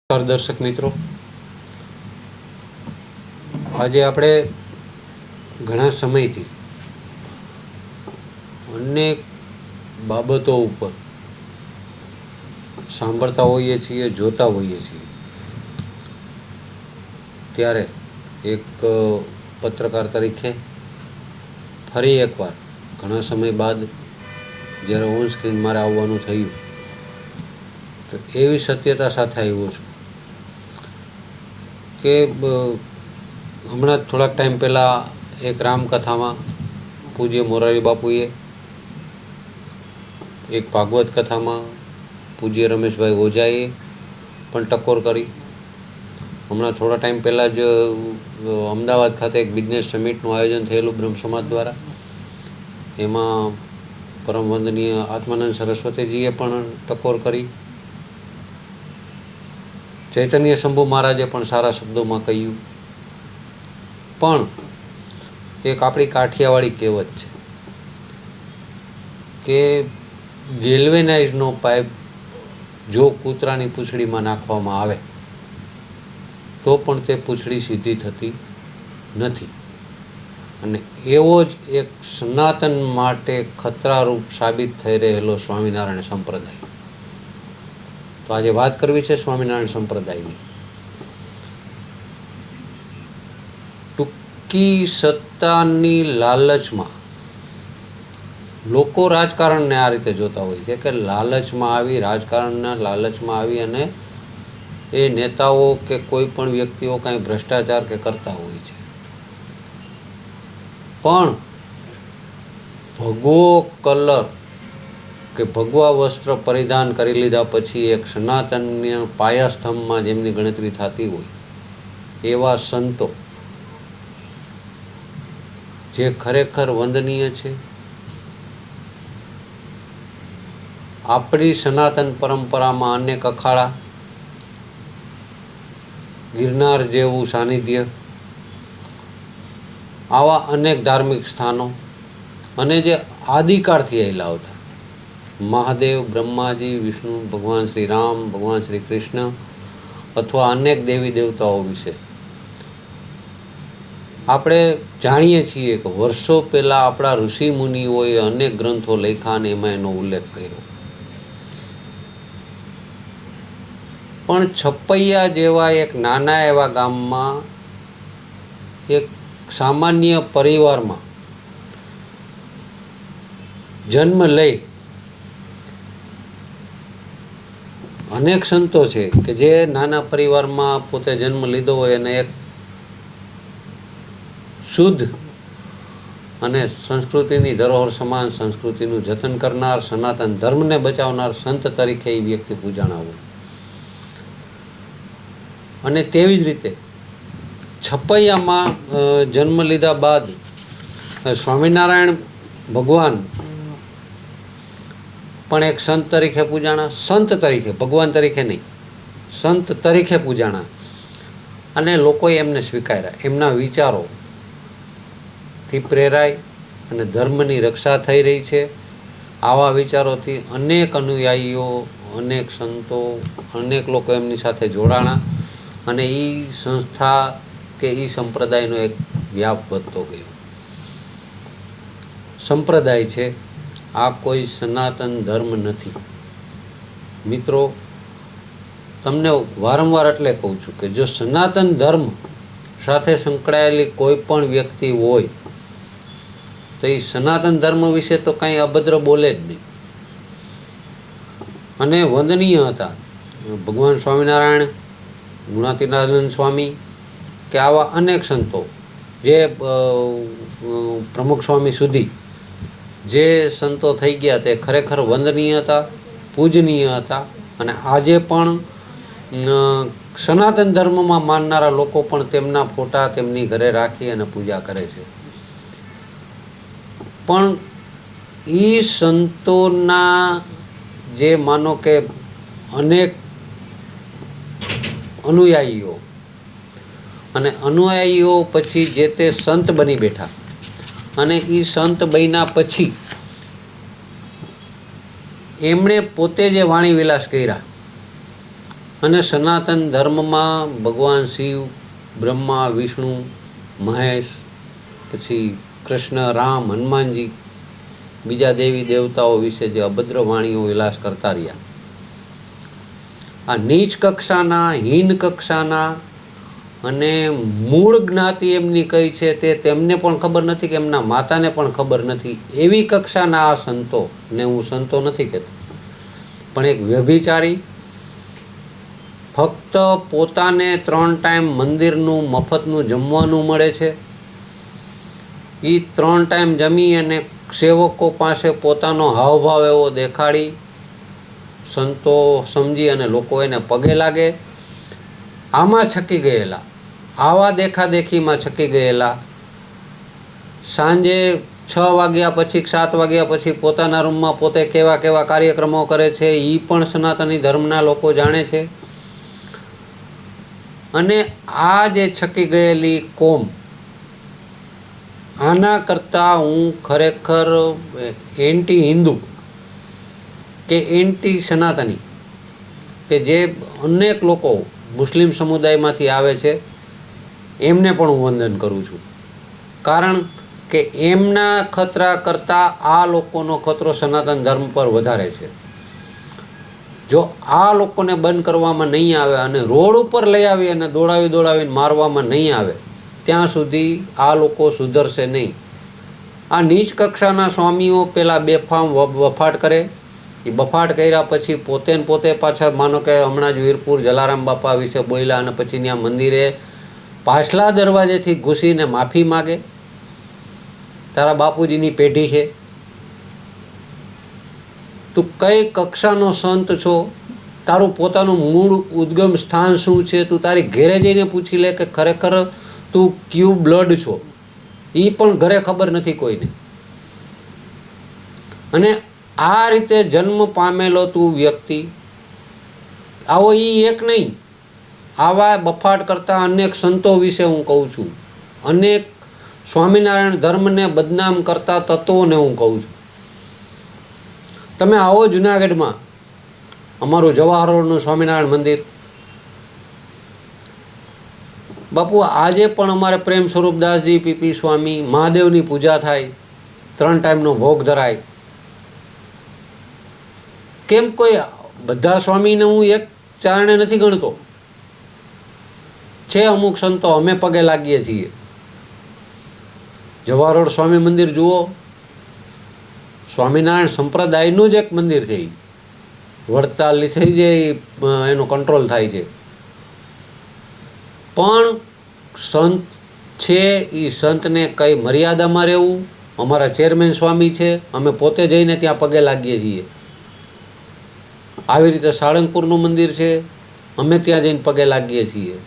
નમસ્કાર દર્શક મિત્રો, આજે આપણે ઘણા સમયથી અનેક બાબતો ઉપર સાંભળતા હોઈએ છીએ, જોતા હોઈએ છીએ, ત્યારે એક પત્રકાર તરીકે ફરી એકવાર ઘણા સમય બાદ જ્યારે ઓન સ્ક્રીન મારે આવવાનું થયું તો એવી સત્યતા સાથે આવ્યો છું કે હમણાં થોડાક ટાઈમ પહેલાં એક રામકથામાં પૂજ્ય મોરારી બાપુએ, એક ભાગવત કથામાં પૂજ્ય રમેશભાઈ ઓઝાએ પણ ટકોર કરી. હમણાં થોડા ટાઈમ પહેલાં જ અમદાવાદ ખાતે એક બિઝનેસ સમિટનું આયોજન થયેલું બ્રહ્મ સમાજ દ્વારા. એમાં પરમ વંદનીય આત્માનંદ સરસ્વતીજીએ પણ ટકોર કરી. ચૈતન્ય શંભુ મહારાજે પણ સારા શબ્દોમાં કહ્યું. પણ એક આપણી કાઠિયાવાડી કહેવત છે કે ગેલ્વેનાઇઝનો પાઇપ જો કૂતરાની પૂંછડીમાં નાખવામાં આવે તો પણ તે પૂંછડી સીધી થતી નથી. અને એવો જ એક સનાતન માટે ખતરારૂપ સાબિત થઈ રહેલો સ્વામિનારાયણ સંપ્રદાય. તો આજે વાત કરવી છે સ્વામિનારાયણ સંપ્રદાયની. ટૂંકી સત્તાની લાલચમાં લોકો રાજકારણને આ રીતે જોતા હોય છે કે લાલચમાં આવી, રાજકારણના લાલચમાં આવી અને એ નેતાઓ કે કોઈ પણ વ્યક્તિઓ કાંઈ ભ્રષ્ટાચાર કે કરતા હોય છે. પણ ભગવો કલર કે ભગવા વસ્ત્ર પરિધાન કરી લીધા પછી એક સનાતનના પાયાસ્તંભમાં જેમની ગણતરી થતી હોય એવા સંતો જે ખરેખર વંદનીય છે. આપણી સનાતન પરંપરામાં અનેક અખાડા, ગિરનાર જેવું સાનિધ્ય, આવા અનેક ધાર્મિક સ્થાનો અને જે આદિકાળથી આવેલા આવતા મહાદેવ, બ્રહ્માજી, વિષ્ણુ, ભગવાન શ્રી રામ, ભગવાન શ્રી કૃષ્ણ અથવા અનેક દેવી દેવતાઓ વિશે આપણે જાણીએ છીએ કે વર્ષો પહેલાં આપણા ઋષિ મુનિઓએ અનેક ગ્રંથો લખ્યા અને એમાં એનો ઉલ્લેખ કર્યો. પણ છપૈયા જેવા એક નાના એવા ગામમાં એક સામાન્ય પરિવારમાં જન્મ લઈ અનેક સંતો છે કે જે નાના પરિવારમાં પોતે જન્મ લીધો હોય અને એક શુદ્ધ અને સંસ્કૃતિની ધરોહર સમાન સંસ્કૃતિનું જતન કરનાર, સનાતન ધર્મને બચાવનાર સંત તરીકે એ વ્યક્તિ પૂજાણા હોય. અને તેવી જ રીતે છપૈયામાં જન્મ લીધા બાદ સ્વામિનારાયણ ભગવાન પણ એક સંત તરીકે પૂજાણા. સંત તરીકે, ભગવાન તરીકે નહીં, સંત તરીકે પૂજાણા. અને લોકોએ એમને સ્વીકાર્યા. એમના વિચારોથી પ્રેરાય અને ધર્મની રક્ષા થઈ રહી છે. આવા વિચારોથી અનેક અનુયાયીઓ, અનેક સંતો, અનેક લોકો એમની સાથે જોડાણા અને એ સંસ્થા કે એ સંપ્રદાયનો એક વ્યાપ વધતો ગયો. સંપ્રદાય છે, આ કોઈ સનાતન ધર્મ નથી. મિત્રો, તમને વારંવાર એટલે કહું છું કે જો સનાતન ધર્મ સાથે સંકળાયેલી કોઈ પણ વ્યક્તિ હોય તો એ સનાતન ધર્મ વિશે તો કાંઈ અભદ્ર બોલે જ નહીં. અને વંદનીય હતા ભગવાન સ્વામિનારાયણ, ગુણાતીતાનંદ સ્વામી કે આવા અનેક સંતો જે પ્રમુખ સ્વામી સુધી જે સંતો થઈ ગયા તે ખરેખર વંદનીય હતા, પૂજનીય હતા. અને આજે પણ સનાતન ધર્મમાં માનનારા લોકો પણ તેમના ફોટા તેમની ઘરે રાખી અને પૂજા કરે છે. પણ એ સંતોના જે માનો કે અનેક અનુયાયીઓ અને અનુયાયીઓ પછી જે તે સંત બની બેઠા અને એ સંત બન્યા પછી એમણે પોતે જે વાણી વિલાસ કર્યા અને સનાતન ધર્મમાં ભગવાન શિવ, બ્રહ્મા, વિષ્ણુ, મહેશ, પછી કૃષ્ણ, રામ, હનુમાનજી, બીજા દેવી દેવતાઓ વિશે જે અભદ્ર વાણીઓ વિલાસ કરતા રહ્યા, આ નીચ કક્ષાના, હીન કક્ષાના અને મૂળ જ્ઞાતિ એમની કઈ છે તે તેમને પણ ખબર નથી કે એમના માતાને પણ ખબર નથી, એવી કક્ષાના આ સંતો, ને હું સંતો નથી કહેતો, પણ એક વ્યભિચારી ફક્ત પોતાને 3 ટાઈમ મંદિરનું મફતનું જમવાનું મળે છે, એ 3 ટાઈમ જમી અને સેવકો પાસે પોતાનો હાવભાવ એવો દેખાડી સંતો સમજી અને લોકો એને પગે લાગે, આમાં છકી ગયેલા, આવા દેખાદેખીમાં છકી ગયેલા, સાંજે 6 વાગ્યા પછી 7 વાગ્યા પછી પોતાના રૂમમાં પોતે કેવા કેવા કાર્યક્રમો કરે છે એ પણ સનાતની ધર્મના લોકો જાણે છે. અને આ જે છકી ગયેલી કોમ, આના કરતાં હું ખરેખર એન્ટી હિન્દુ કે એન્ટી સનાતની, કે જે અનેક લોકો મુસ્લિમ સમુદાયમાંથી આવે છે એમને પણ હું વંદન કરું છું. કારણ કે એમના ખતરા કરતાં આ લોકોનો ખતરો સનાતન ધર્મ પર વધારે છે. જો આ લોકોને બંધ કરવામાં નહીં આવે અને રોડ ઉપર લઈ આવી અને દોડાવીને મારવામાં નહીં આવે ત્યાં સુધી આ લોકો સુધરશે નહીં. આ નીચ કક્ષાના સ્વામીઓ પહેલાં બેફામ બફાટ કરે, એ બફાટ કર્યા પછી પોતે પાછા, માનો કે હમણાં જ વીરપુર જલારામ બાપા વિશે બોલ્યા અને પછી ત્યાં મંદિરે પાછલા દરવાજેથી ઘૂસીને માફી માગે, તારા બાપુજીની પેઢી છે, તું કઈ કક્ષાનો સંત છો, તારું પોતાનું મૂળ ઉદ્ગમ સ્થાન શું છે, તું તારી ઘેરે જઈને પૂછી લે કે ખરેખર તું ક્યુ બ્લડ છો, એ પણ ઘરે ખબર નથી કોઈને. અને આ રીતે જન્મ પામેલો તું વ્યક્તિ આવો, એ એક નહીં, આવા બફાટ કરતા અનેક સંતો વિશે હું કહું છું, અનેક સ્વામિનારાયણ ધર્મને બદનામ કરતા તત્વોને હું કહું છું. તમે આવો જુનાગઢમાં, અમારું જવાહર રોડનું સ્વામિનારાયણ મંદિર, બાપુ આજે પણ અમારે પ્રેમ સ્વરૂપદાસજી પીપી સ્વામી, મહાદેવની પૂજા થાય, 3 ટાઈમનો ભોગ ધરાય. કેમ કોઈ બધા સ્વામીને હું એક ચારણે નથી ગણતો, છે અમુક સંતો અમે પગે લાગીએ છીએ. જવાહર રોડ સ્વામી મંદિર જુઓ, સ્વામિનારાયણ સંપ્રદાયનું જ એક મંદિર છે, વડતાલ થઈ જાય એનો કંટ્રોલ થાય છે, પણ સંત છે એ સંતને કઈ મર્યાદામાં રહેવું. અમારા ચેરમેન સ્વામી છે, અમે પોતે જઈને ત્યાં પગે લાગીએ છીએ. આવી રીતે સાળંગપુરનું મંદિર છે, અમે ત્યાં જઈને પગે લાગીએ છીએ.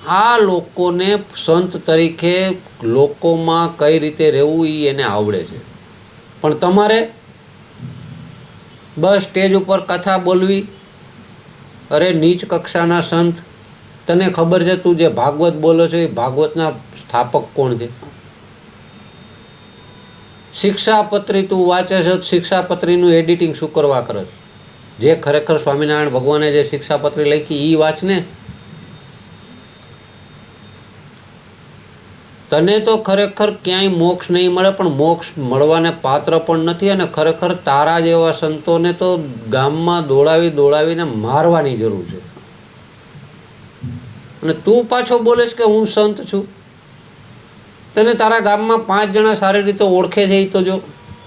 આ લોકોને સંત તરીકે લોકોમાં કઈ રીતે રહેવું એ એને આવડે છે, પણ તમારે બસ સ્ટેજ ઉપર કથા બોલવી. અરે નીચ કક્ષાના સંત, તને ખબર છે તું જે ભાગવત બોલો છો એ ભાગવતના સ્થાપક કોણ છે? શિક્ષાપત્રી તું વાંચે છે, શિક્ષાપત્રીનું એડિટિંગ શું કરવા કરે છે? જે ખરેખર સ્વામિનારાયણ ભગવાને જે શિક્ષાપત્રી લખી એ વાંચ ને. તને તો ખરેખર ક્યાંય મોક્ષ નહીં મળે, પણ મોક્ષ મળવાને પાત્ર પણ નથી. અને ખરેખર તારા જેવા સંતોને તો ગામમાં દોડાવીને મારવાની જરૂર છે. અને તું પાછો બોલેશ કે હું સંત છું. તને તારા ગામમાં 5 જણા સારી રીતે ઓળખે છે, તો જો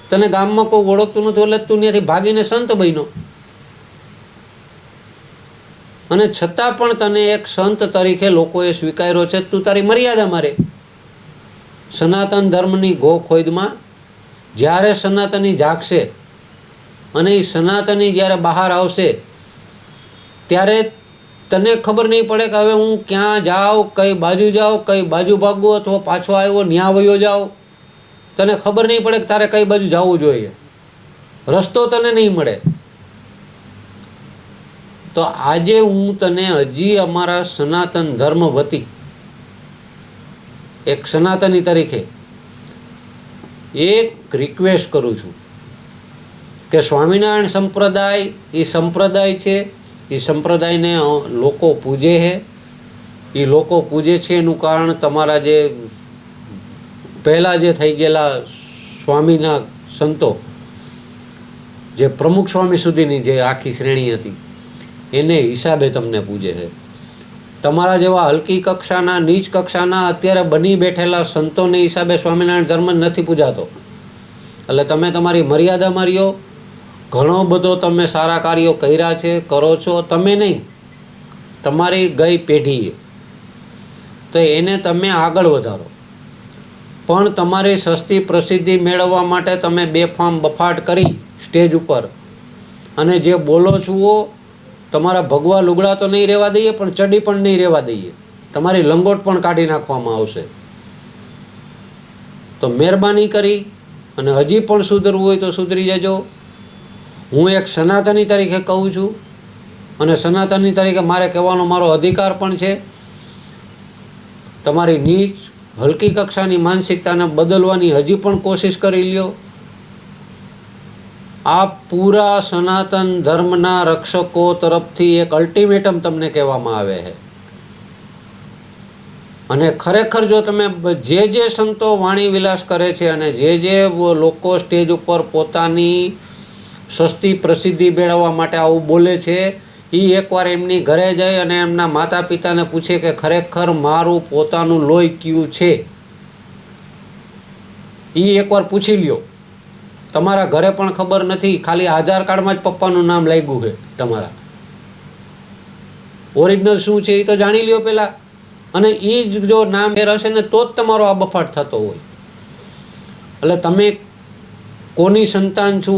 તને ગામમાં કોઈ ઓળખતું નથી એટલે તું ત્યાંથી ભાગીને સંત બન્યો. અને છતાં પણ તને એક સંત તરીકે લોકોએ સ્વીકાર્યો છે, તું તારી મર્યાદામાં રહે. સનાતન ધર્મની ગોખોદમાં જ્યારે સનાતની જાગશે અને એ સનાતની જ્યારે બહાર આવશે ત્યારે તને ખબર નહીં પડે કે હવે હું ક્યાં જાઉં, કઈ બાજુ જાઉં, કઈ બાજુ ભાગવું, અથવા પાછો આવ્યો ન્યા વયો જાઉં. તને ખબર નહીં પડે કે તારે કઈ બાજુ જવું જોઈએ, રસ્તો તને નહીં મળે. તો આજે હું તને હજી અમારા સનાતન ધર્મ વતી એક સનાતની તરીકે એક રિક્વેસ્ટ કરું છું કે સ્વામિનારાયણ સંપ્રદાય એ સંપ્રદાય છે, એ સંપ્રદાયને લોકો પૂજે છે. એ લોકો પૂજે છે એનું કારણ તમારા જે પહેલાં જે થઈ ગયેલા સ્વામીના સંતો, જે પ્રમુખ સ્વામી સુધીની જે આખી શ્રેણી હતી, એને હિસાબે તમને પૂજે છે. તમારા જેવા હલકી કક્ષાના, નીચ કક્ષાના અત્યારે બની બેઠેલા સંતોને હિસાબે સ્વામિનારાયણ ધર્મ નથી પૂજાતો. એટલે તમે તમારી મર્યાદામાં રહ્યો. ઘણો બધો તમે સારા કાર્યો કર્યા છે, કરો છો. તમે નહીં, તમારી ગઈ પેઢીએ, તો એને તમે આગળ વધારો. પણ તમારી સસ્તી પ્રસિદ્ધિ મેળવવા માટે તમે બેફામ બફાટ કરી સ્ટેજ ઉપર અને જે બોલો છો, તમારા ભગવા લુગડા તો નહીં રહેવા દઈએ, પણ ચડી પણ નહીં રહેવા દઈએ. તમારી લંગોટ પણ કાઢી નાખવામાં આવશે. તો મહેરબાની કરી અને હજી પણ સુધરવું હોય તો સુધરી જજો. હું એક સનાતની તરીકે કહું છું, અને સનાતની તરીકે મારે કહેવાનો મારો અધિકાર પણ છે. તમારી નીચ હલકી કક્ષાની માનસિકતાને બદલવાની હજી પણ કોશિશ કરી લ્યો. આ પૂરા સનાતન ધર્મના રક્ષકો તરફથી એક અલ્ટિમેટમ તમને કહેવામાં આવે છે. અને ખરેખર જો તમે જે સંતો વાણી વિલાસ કરે છે અને જે લોકો સ્ટેજ ઉપર પોતાની સસ્તી પ્રસિદ્ધિ મેળવવા માટે આવું બોલે છે, એ એકવાર એમની ઘરે જાય અને એમના માતા પિતાને પૂછે કે ખરેખર મારું પોતાનું લોહી કયું છે. એ એકવાર પૂછી લ્યો. તમારા ઘરે પણ ખબર નથી, ખાલી આધાર કાર્ડમાં જ પપ્પાનું નામ લાગ્યું છે. તમારા ઓરિજિનલ શું છે એ તો જાણી લ્યો પહેલાં. અને એ જ જો નામ ફેર હશે ને તો જ તમારો આ બફાટ થતો હોય. એટલે તમે કોની સંતાન છો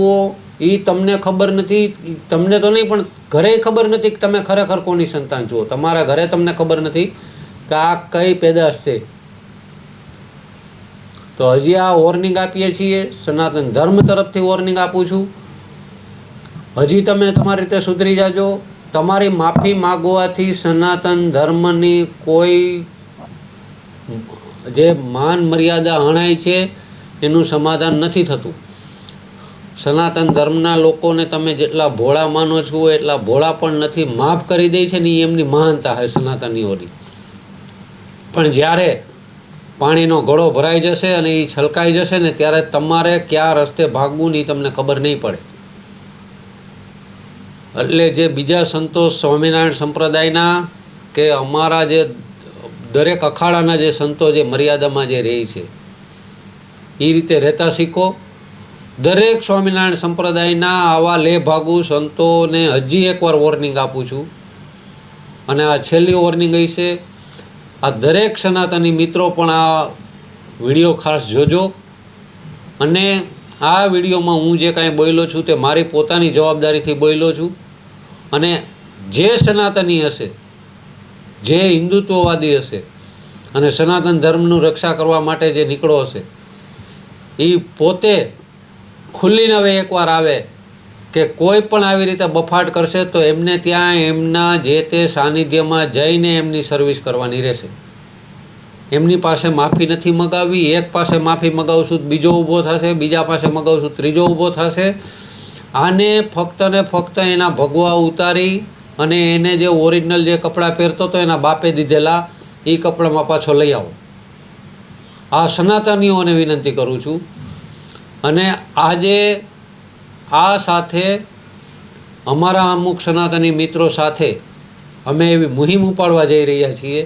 એ તમને ખબર નથી. તમને તો નહીં, પણ ઘરે ખબર નથી કે તમે ખરેખર કોની સંતાન છો. તમારા ઘરે તમને ખબર નથી કે આ કઈ પેદાશ છે. તો હજી આ વોર્નિંગ આપીએ છીએ, સનાતન ધર્મ તરફથી વોર્નિંગ આપું છું. હજી તમે તમારી રીતે સુધરી જાજો. તમારી માફી માગવાથી સનાતન ધર્મની કોઈ જે માન મર્યાદા હણાય છે એનું સમાધાન નથી થતું. સનાતન ધર્મના લોકોને તમે જેટલા ભોળા માનો છો એટલા ભોળા પણ નથી. માફ કરી દે છે ને એ એમની મહાનતા છે સનાતનીઓની. પણ જ્યારે પાણીનો ઘડો ભરાઈ જશે અને એ છલકાઈ જશે ને ત્યારે તમારે ક્યાં રસ્તે ભાગવું ને તમને ખબર નહીં પડે. એટલે જે બીજા સંતો સ્વામિનારાયણ સંપ્રદાયના કે અમારા જે દરેક અખાડાના જે સંતો જે મર્યાદામાં જે રહે છે એ રીતે રહેતા શીખો. દરેક સ્વામિનારાયણ સંપ્રદાયના આવા લેભાગુ સંતોને હજી એકવાર વોર્નિંગ આપું છું. અને આ છેલ્લી વોર્નિંગ હશે. આ દરેક સનાતની મિત્રો પણ આ વિડીયો ખાસ જોજો. અને આ વિડીયોમાં હું જે કાંઈ બોલ્યો છું તે મારી પોતાની જવાબદારીથી બોલ્યો છું. અને જે સનાતની હશે, જે હિન્દુત્વવાદી હશે અને સનાતન ધર્મનું રક્ષા કરવા માટે જે નીકળો હશે, એ પોતે ખુલ્લીને હવે એકવાર આવે કે કોઈ પણ આવી રીતે બફાટ કરશે તો એમને ત્યાં એમના જે તે સાનિધ્યમાં જઈને એમની સર્વિસ કરવાની રહેશે. એમની પાસે માફી નથી મગાવવી. એક પાસે માફી મગાવશું બીજો ઊભો થશે, બીજા પાસે મગાવશું ત્રીજો ઊભો થશે. આને ફક્ત ને ફક્ત એના ભગવા ઉતારી અને એને જે ઓરિજિનલ જે કપડાં પહેરતો હતો એના બાપે દીધેલા એ કપડામાં પાછો લઈ આવો. આ સનાતનીઓને વિનંતી કરું છું. અને આજે આ સાથે અમારા અમુક સનાતની મિત્રો સાથે અમે એવી મુહિમ ઉપાડવા જઈ રહ્યા છીએ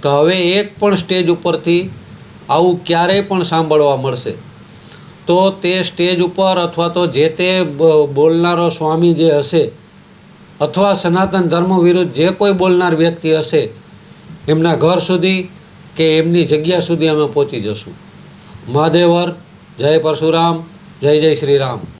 કે હવે એક પણ સ્ટેજ ઉપરથી આવું ક્યારેય પણ સાંભળવા મળશે તો તે સ્ટેજ ઉપર અથવા તો જે તે બોલનારો સ્વામી જે હશે અથવા સનાતન ધર્મ વિરુદ્ધ જે કોઈ બોલનાર વ્યક્તિ હશે એમના ઘર સુધી કે એમની જગ્યા સુધી અમે પહોંચી જશું. મહાદેવર. જય પરશુરામ. જય જય શ્રી રામ.